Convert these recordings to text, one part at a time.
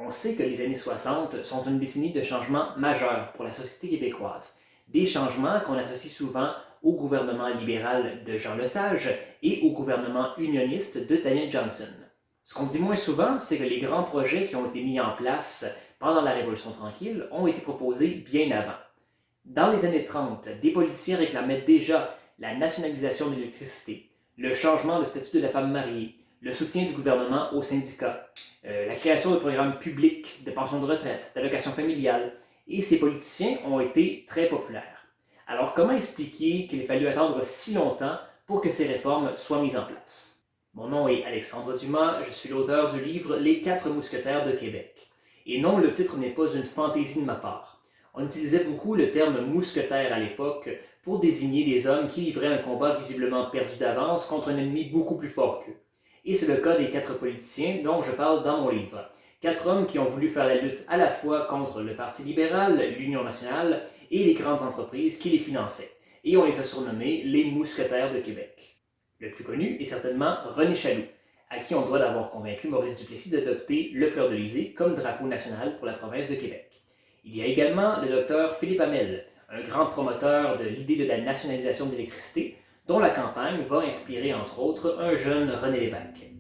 On sait que les années 60 sont une décennie de changements majeurs pour la société québécoise. Des changements qu'on associe souvent au gouvernement libéral de Jean Lesage et au gouvernement unioniste de Daniel Johnson. Ce qu'on dit moins souvent, c'est que les grands projets qui ont été mis en place pendant la Révolution tranquille ont été proposés bien avant. Dans les années 30, des politiciens réclamaient déjà la nationalisation de l'électricité, le changement de statut de la femme mariée, le soutien du gouvernement aux syndicats, la création de programmes publics de pension de retraite, d'allocations familiales, et ces politiciens ont été très populaires. Alors comment expliquer qu'il a fallu attendre si longtemps pour que ces réformes soient mises en place? Mon nom est Alexandre Dumas, je suis l'auteur du livre Les 4 mousquetaires de Québec. Et non, le titre n'est pas une fantaisie de ma part. On utilisait beaucoup le terme mousquetaire à l'époque pour désigner des hommes qui livraient un combat visiblement perdu d'avance contre un ennemi beaucoup plus fort qu'eux. Et c'est le cas des 4 politiciens dont je parle dans mon livre. 4 hommes qui ont voulu faire la lutte à la fois contre le Parti libéral, l'Union nationale et les grandes entreprises qui les finançaient. Et on les a surnommés les mousquetaires de Québec. Le plus connu est certainement René Chaloux, à qui on doit d'avoir convaincu Maurice Duplessis d'adopter le fleur-de-lysée comme drapeau national pour la province de Québec. Il y a également le docteur Philippe Hamel, un grand promoteur de l'idée de la nationalisation de l'électricité, dont la campagne va inspirer entre autres un jeune René Lévesque.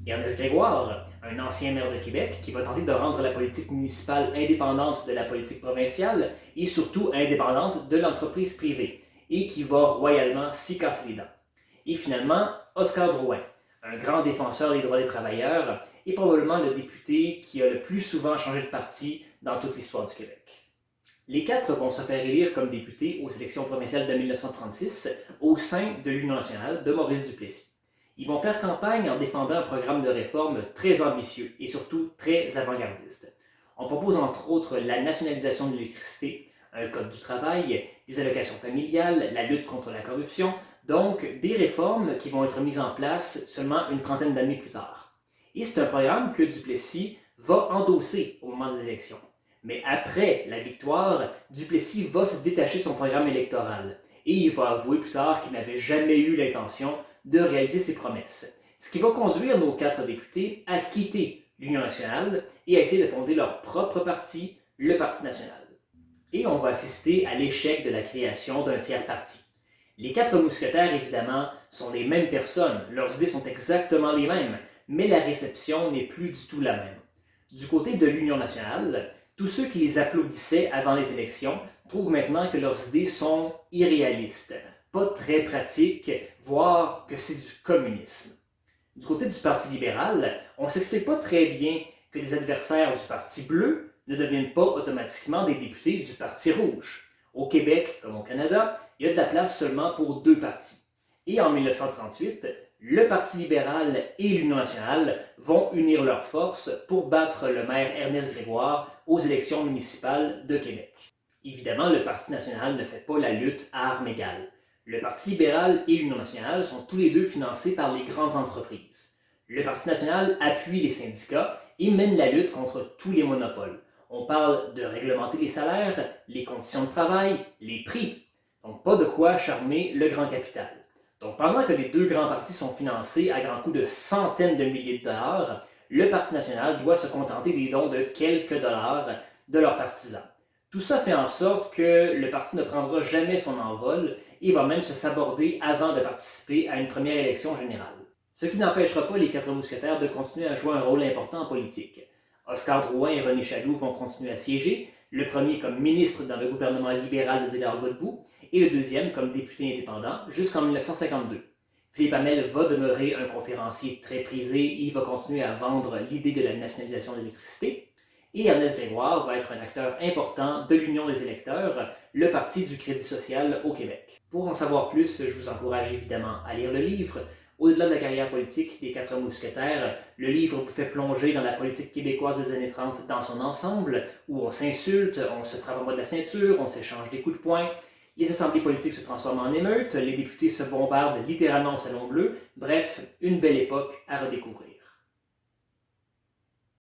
Ernest Grégoire, un ancien maire de Québec qui va tenter de rendre la politique municipale indépendante de la politique provinciale et surtout indépendante de l'entreprise privée, et qui va royalement s'y casser les dents. Et finalement, Oscar Drouin, un grand défenseur des droits des travailleurs et probablement le député qui a le plus souvent changé de parti dans toute l'histoire du Québec. Les 4 vont se faire élire comme députés aux élections provinciales de 1936 au sein de l'Union nationale de Maurice Duplessis. Ils vont faire campagne en défendant un programme de réforme très ambitieux et surtout très avant-gardiste. On propose entre autres la nationalisation de l'électricité, un code du travail, des allocations familiales, la lutte contre la corruption, donc des réformes qui vont être mises en place seulement une trentaine d'années plus tard. Et c'est un programme que Duplessis va endosser au moment des élections. Mais après la victoire, Duplessis va se détacher de son programme électoral et il va avouer plus tard qu'il n'avait jamais eu l'intention de réaliser ses promesses. Ce qui va conduire nos 4 députés à quitter l'Union nationale et à essayer de fonder leur propre parti, le Parti national. Et on va assister à l'échec de la création d'un tiers parti. Les 4 mousquetaires, évidemment, sont les mêmes personnes, leurs idées sont exactement les mêmes, mais la réception n'est plus du tout la même. Du côté de l'Union nationale, tous ceux qui les applaudissaient avant les élections trouvent maintenant que leurs idées sont irréalistes, pas très pratiques, voire que c'est du communisme. Du côté du Parti libéral, on ne s'explique pas très bien que des adversaires du Parti bleu ne deviennent pas automatiquement des députés du Parti rouge. Au Québec, comme au Canada, il y a de la place seulement pour 2 partis. Et en 1938, le Parti libéral et l'Union nationale vont unir leurs forces pour battre le maire Ernest Grégoire aux élections municipales de Québec. Évidemment, le Parti national ne fait pas la lutte à armes égales. Le Parti libéral et l'Union nationale sont tous les deux financés par les grandes entreprises. Le Parti national appuie les syndicats et mène la lutte contre tous les monopoles. On parle de réglementer les salaires, les conditions de travail, les prix. Donc pas de quoi charmer le grand capital. Donc pendant que les 2 grands partis sont financés à grands coups de centaines de milliers de dollars, le Parti national doit se contenter des dons de quelques dollars de leurs partisans. Tout ça fait en sorte que le parti ne prendra jamais son envol et va même se saborder avant de participer à une première élection générale. Ce qui n'empêchera pas les 4 mousquetaires de continuer à jouer un rôle important en politique. Oscar Drouin et René Chaloux vont continuer à siéger, le premier comme ministre dans le gouvernement libéral de Délard Godbout et le deuxième comme député indépendant jusqu'en 1952. Philippe Hamel va demeurer un conférencier très prisé et il va continuer à vendre l'idée de la nationalisation de l'électricité. Et Ernest Grégoire va être un acteur important de l'Union des électeurs, le Parti du Crédit social au Québec. Pour en savoir plus, je vous encourage évidemment à lire le livre. Au-delà de la carrière politique des 4 mousquetaires, le livre vous fait plonger dans la politique québécoise des années 30 dans son ensemble, où on s'insulte, on se frappe en bas de la ceinture, on s'échange des coups de poing, les assemblées politiques se transforment en émeutes, les députés se bombardent littéralement au Salon Bleu, bref, une belle époque à redécouvrir.